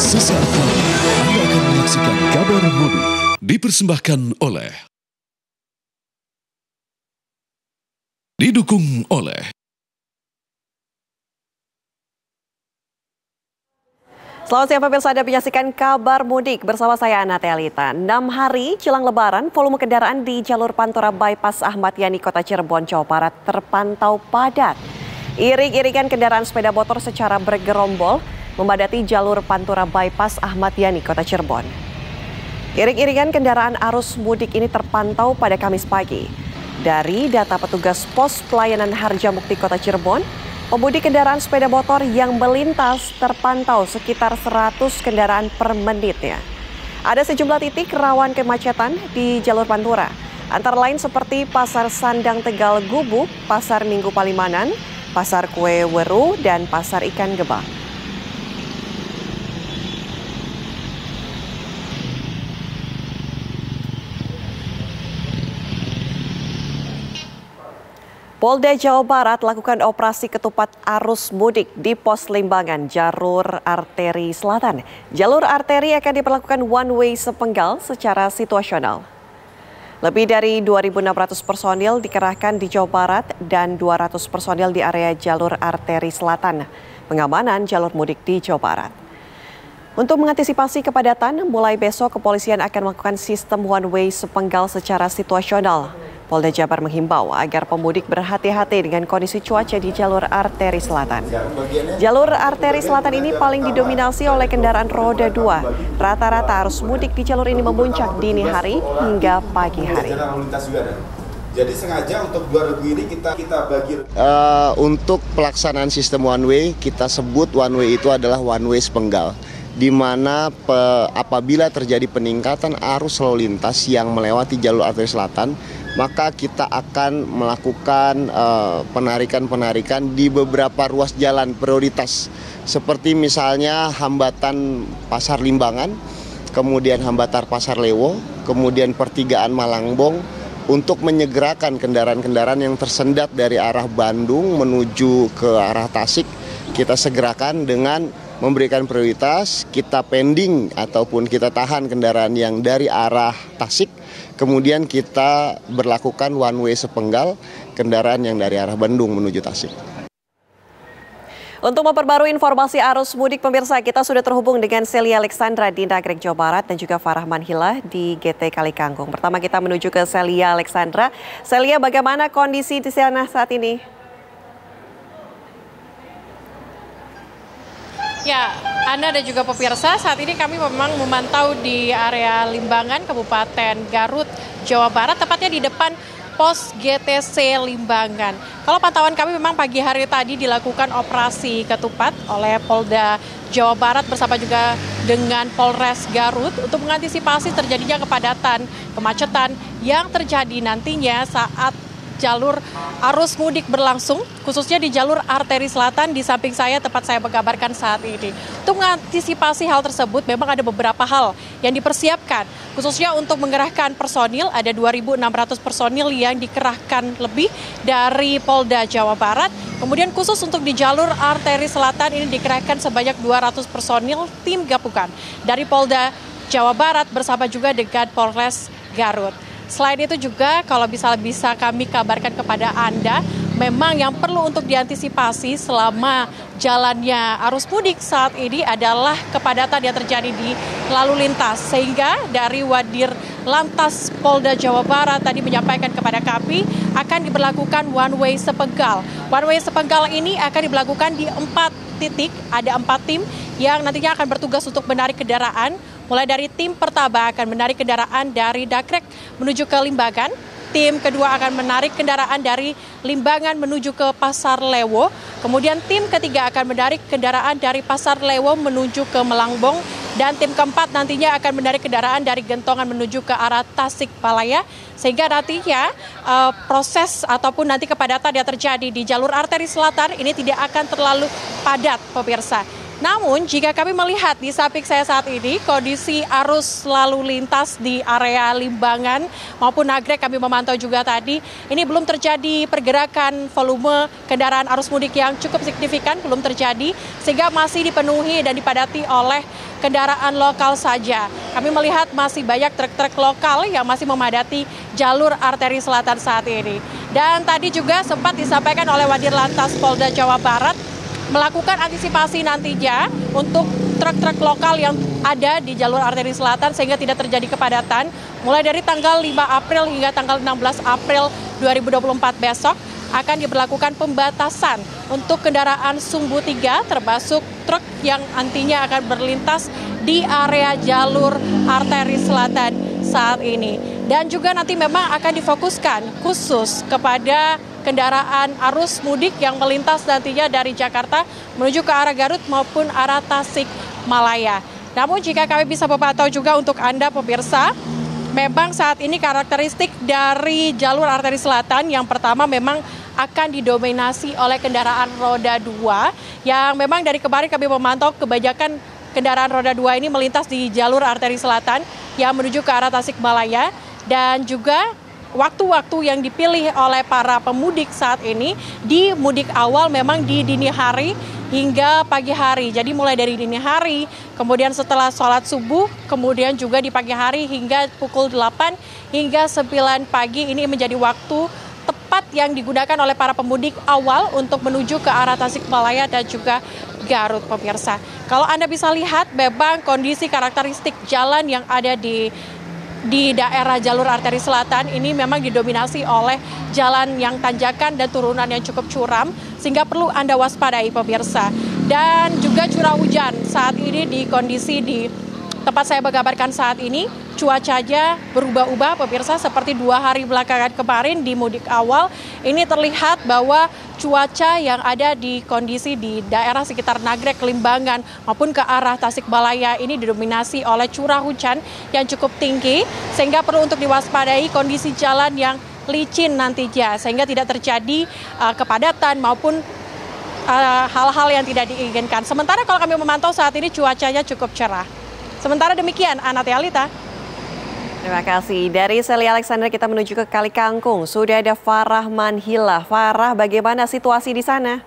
Sesaat lagi Anda akan menyaksikan kabar mudik dipersembahkan oleh didukung oleh Selamat siang pemirsa, Anda menyaksikan kabar mudik bersama saya Ana Telita. 6 hari jelang lebaran, volume kendaraan di jalur Pantura Bypass Ahmad Yani Kota Cirebon, Jawa Barat terpantau padat. Iring-iringan kendaraan sepeda motor secara bergerombol memadati jalur Pantura Bypass Ahmad Yani Kota Cirebon. Iring-iringan kendaraan arus mudik ini terpantau pada Kamis pagi. Dari data petugas pos pelayanan Harjamukti Kota Cirebon, pemudik kendaraan sepeda motor yang melintas terpantau sekitar 100 kendaraan per menitnya. Ada sejumlah titik rawan kemacetan di jalur Pantura, antara lain seperti Pasar Sandang Tegal Gubuk, Pasar Minggu Palimanan, Pasar Kue Weru, dan Pasar Ikan Gebang. Polda Jawa Barat lakukan operasi ketupat arus mudik di pos Limbangan, jalur arteri selatan. Jalur arteri akan diberlakukan one way sepenggal secara situasional. Lebih dari 2.600 personil dikerahkan di Jawa Barat dan 200 personil di area jalur arteri selatan. Pengamanan jalur mudik di Jawa Barat. Untuk mengantisipasi kepadatan, mulai besok kepolisian akan melakukan sistem one way sepenggal secara situasional. Polda Jabar menghimbau agar pemudik berhati-hati dengan kondisi cuaca di jalur arteri selatan. Jalur arteri selatan ini paling didominasi oleh kendaraan roda 2. Rata-rata arus mudik di jalur ini memuncak dini hari hingga pagi hari. Jadi sengaja untuk 2000 ini kita bagi. Untuk pelaksanaan sistem one way, kita sebut one way itu adalah one way sepenggal, di mana apabila terjadi peningkatan arus lalu lintas yang melewati jalur arteri selatan, maka kita akan melakukan penarikan-penarikan di beberapa ruas jalan prioritas, seperti misalnya hambatan Pasar Limbangan, kemudian hambatan Pasar Lewo, kemudian pertigaan Malangbong, untuk menyegerakan kendaraan-kendaraan yang tersendat dari arah Bandung menuju ke arah Tasik. Kita segerakan dengan memberikan prioritas, kita pending ataupun kita tahan kendaraan yang dari arah Tasik, kemudian kita berlakukan one way sepenggal kendaraan yang dari arah Bandung menuju Tasik. Untuk memperbarui informasi arus mudik pemirsa, kita sudah terhubung dengan Celia Alexandra di Nagrek, Jawa Barat, dan juga Farah Manhila di GT Kalikangkung. Pertama kita menuju ke Celia Alexandra. Celia, bagaimana kondisi di sana saat ini? Ya, Anda dan juga pemirsa, saat ini kami memang memantau di area Limbangan, Kabupaten Garut, Jawa Barat, tepatnya di depan pos GTC Limbangan. Kalau pantauan kami memang pagi hari tadi dilakukan operasi ketupat oleh Polda Jawa Barat bersama juga dengan Polres Garut untuk mengantisipasi terjadinya kepadatan, kemacetan yang terjadi nantinya saat jalur arus mudik berlangsung, khususnya di jalur arteri selatan di samping saya tempat saya mengabarkan saat ini. Untuk mengantisipasi hal tersebut, memang ada beberapa hal yang dipersiapkan, khususnya untuk mengerahkan personil, ada 2.600 personil yang dikerahkan lebih dari Polda Jawa Barat. Kemudian khusus untuk di jalur arteri selatan ini dikerahkan sebanyak 200 personil tim gabungan dari Polda Jawa Barat bersama juga dengan Polres Garut. Selain itu juga kalau bisa kami kabarkan kepada Anda, memang yang perlu untuk diantisipasi selama jalannya arus mudik saat ini adalah kepadatan yang terjadi di lalu lintas. Sehingga dari Wadir Lantas Polda Jawa Barat tadi menyampaikan kepada kami akan diberlakukan one way sepenggal. One way sepenggal ini akan diberlakukan di 4 titik, ada 4 tim yang nantinya akan bertugas untuk menarik kendaraan. Mulai dari tim pertama akan menarik kendaraan dari Nagrek menuju ke Limbangan. Tim kedua akan menarik kendaraan dari Limbangan menuju ke Pasar Lewo. Kemudian tim ketiga akan menarik kendaraan dari Pasar Lewo menuju ke Malangbong. Dan tim keempat nantinya akan menarik kendaraan dari Gentongan menuju ke arah Tasikmalaya. Sehingga nantinya proses ataupun nanti kepadatan yang terjadi di jalur arteri selatan ini tidak akan terlalu padat, pemirsa. Namun jika kami melihat di samping saya saat ini kondisi arus lalu lintas di area Limbangan maupun Nagrek kami memantau juga tadi, ini belum terjadi pergerakan volume kendaraan arus mudik yang cukup signifikan, belum terjadi, sehingga masih dipenuhi dan dipadati oleh kendaraan lokal saja. Kami melihat masih banyak truk-truk lokal yang masih memadati jalur arteri selatan saat ini. Dan tadi juga sempat disampaikan oleh Wadir Lantas Polda Jawa Barat melakukan antisipasi nantinya untuk truk-truk lokal yang ada di jalur arteri selatan sehingga tidak terjadi kepadatan. Mulai dari tanggal 5 April hingga tanggal 16 April 2024 besok akan diberlakukan pembatasan untuk kendaraan sumbu 3 termasuk truk yang nantinya akan berlintas di area jalur arteri selatan saat ini. Dan juga nanti memang akan difokuskan khusus kepada kendaraan arus mudik yang melintas nantinya dari Jakarta menuju ke arah Garut maupun arah Tasikmalaya. Namun jika kami bisa memantau juga untuk Anda pemirsa, memang saat ini karakteristik dari jalur arteri selatan yang pertama memang akan didominasi oleh kendaraan roda 2 yang memang dari kemarin kami memantau kebanyakan kendaraan roda 2 ini melintas di jalur arteri selatan yang menuju ke arah Tasikmalaya. Dan juga waktu-waktu yang dipilih oleh para pemudik saat ini di mudik awal memang di dini hari hingga pagi hari. Jadi mulai dari dini hari, kemudian setelah sholat subuh, kemudian juga di pagi hari hingga pukul 8 hingga 9 pagi ini menjadi waktu tepat yang digunakan oleh para pemudik awal untuk menuju ke arah Tasikmalaya dan juga Garut pemirsa. Kalau Anda bisa lihat memang kondisi karakteristik jalan yang ada di daerah jalur arteri selatan ini memang didominasi oleh jalan yang tanjakan dan turunan yang cukup curam sehingga perlu Anda waspadai pemirsa. Dan juga curah hujan saat ini di kondisi di tempat saya menggambarkan saat ini cuacanya berubah-ubah pemirsa seperti 2 hari belakangan kemarin di mudik awal ini terlihat bahwa cuaca yang ada di kondisi di daerah sekitar Nagrek, Limbangan maupun ke arah Tasikmalaya ini didominasi oleh curah hujan yang cukup tinggi sehingga perlu untuk diwaspadai kondisi jalan yang licin nantinya sehingga tidak terjadi kepadatan maupun hal-hal yang tidak diinginkan. Sementara kalau kami memantau saat ini cuacanya cukup cerah. Sementara demikian, Anate Alita. Terima kasih. Dari Seli Alexander kita menuju ke Kali Kangkung. Sudah ada Farah Manhila. Farah, bagaimana situasi di sana?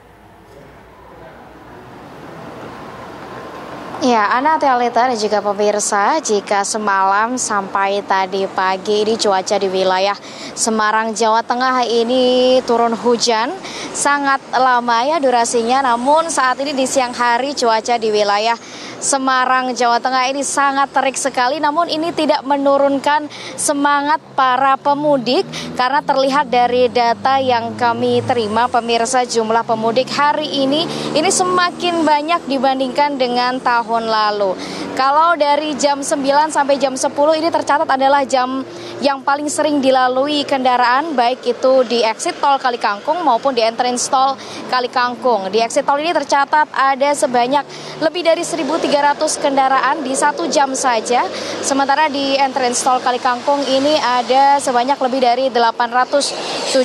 Ya, Anate Alita dan juga pemirsa, jika semalam sampai tadi pagi ini cuaca di wilayah Semarang, Jawa Tengah ini turun hujan sangat lama ya durasinya. Namun saat ini di siang hari cuaca di wilayah Semarang, Jawa Tengah ini sangat terik sekali, namun ini tidak menurunkan semangat para pemudik karena terlihat dari data yang kami terima pemirsa jumlah pemudik hari ini semakin banyak dibandingkan dengan tahun lalu. Kalau dari jam 9 sampai jam 10 ini tercatat adalah jam yang paling sering dilalui kendaraan baik itu di exit tol Kali Kangkung maupun di entrance tol Kali Kangkung. Di exit tol ini tercatat ada sebanyak lebih dari 1.300 kendaraan di 1 jam saja. Sementara di entrance tol Kali Kangkung ini ada sebanyak lebih dari 870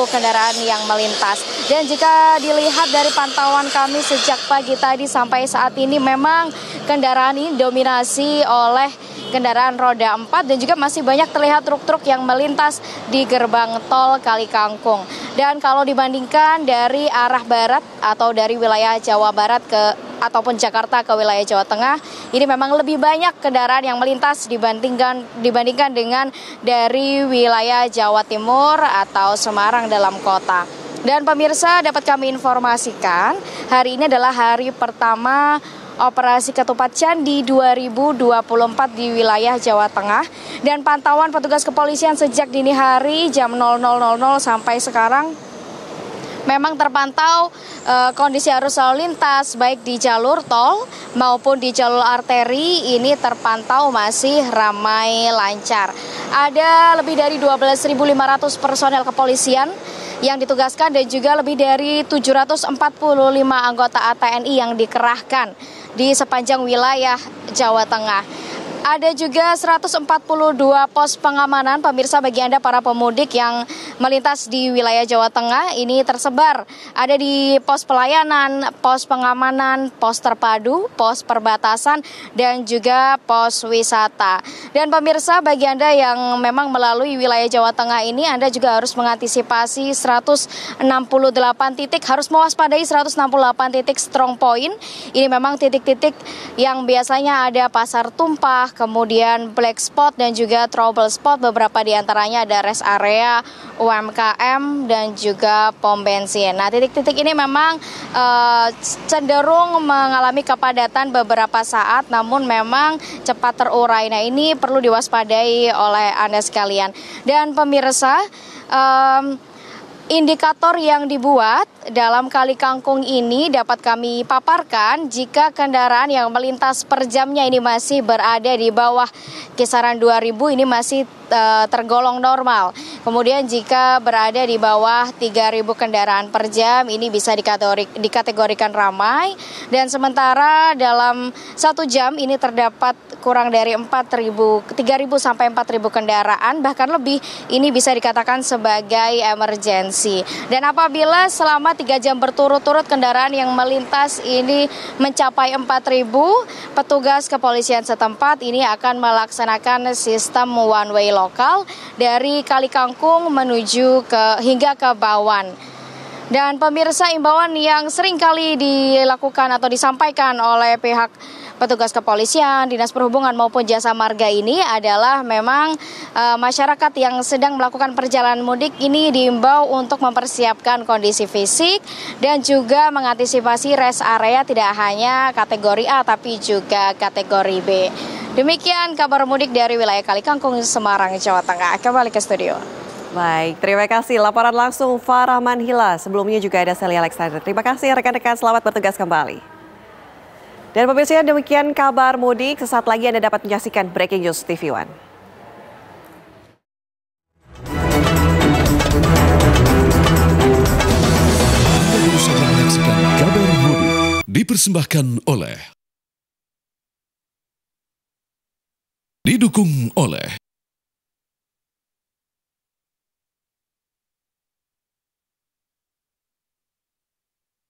kendaraan yang melintas. Dan jika dilihat dari pantauan kami sejak pagi tadi sampai saat ini memang kendaraan ini dominasi oleh kendaraan roda 4 dan juga masih banyak terlihat truk-truk yang melintas di gerbang tol Kali Kangkung. Dan kalau dibandingkan dari arah barat atau dari wilayah Jawa Barat ataupun Jakarta ke wilayah Jawa Tengah, ini memang lebih banyak kendaraan yang melintas dibandingkan dengan dari wilayah Jawa Timur atau Semarang dalam kota. Dan pemirsa, dapat kami informasikan hari ini adalah hari pertama Operasi Ketupat Candi 2024 di wilayah Jawa Tengah. Dan pantauan petugas kepolisian sejak dini hari jam 00.00 sampai sekarang memang terpantau kondisi arus lalu lintas baik di jalur tol maupun di jalur arteri ini terpantau masih ramai lancar. Ada lebih dari 12.500 personel kepolisian yang ditugaskan dan juga lebih dari 745 anggota TNI yang dikerahkan di sepanjang wilayah Jawa Tengah. Ada juga 142 pos pengamanan pemirsa bagi Anda para pemudik yang melintas di wilayah Jawa Tengah ini tersebar. Ada di pos pelayanan, pos pengamanan, pos terpadu, pos perbatasan, dan juga pos wisata. Dan pemirsa, bagi Anda yang memang melalui wilayah Jawa Tengah ini, Anda juga harus mengantisipasi 168 titik, harus mewaspadai 168 titik strong point. Ini memang titik-titik yang biasanya ada pasar tumpah, kemudian black spot dan juga trouble spot. Beberapa di antaranya ada rest area, UMKM, dan juga pom bensin. Nah, titik-titik ini memang cenderung mengalami kepadatan beberapa saat, namun memang cepat terurai. Nah, ini perlu diwaspadai oleh Anda sekalian. Dan pemirsa, indikator yang dibuat dalam Kali Kangkung ini dapat kami paparkan jika kendaraan yang melintas per jamnya ini masih berada di bawah kisaran 2.000, ini masih tergolong normal. Kemudian jika berada di bawah 3.000 kendaraan per jam, ini bisa dikategorikan ramai. Dan sementara dalam 1 jam ini terdapat kurang dari 3.000 sampai 4.000 kendaraan, bahkan lebih, ini bisa dikatakan sebagai emergensi. Dan apabila selama 3 jam berturut-turut kendaraan yang melintas ini mencapai 4.000, petugas kepolisian setempat ini akan melaksanakan sistem one way lokal dari Kali Kangkung menuju hingga ke Bawan. Dan pemirsa, imbauan yang sering kali dilakukan atau disampaikan oleh pihak petugas kepolisian, Dinas Perhubungan maupun Jasa Marga ini adalah memang masyarakat yang sedang melakukan perjalanan mudik ini diimbau untuk mempersiapkan kondisi fisik dan juga mengantisipasi rest area tidak hanya kategori A tapi juga kategori B. Demikian kabar mudik dari wilayah Kali Kangkung, Semarang, Jawa Tengah. Kembali ke studio. Baik, terima kasih. Laporan langsung Farah Manhila. Sebelumnya juga ada Celia Alexander. Terima kasih rekan-rekan, selamat bertugas kembali. Dan pemirsa, demikian kabar mudik. Sesaat lagi Anda dapat menyaksikan Breaking News TV One. Anda baru saja menyaksikan kabar mudik dipersembahkan oleh, didukung oleh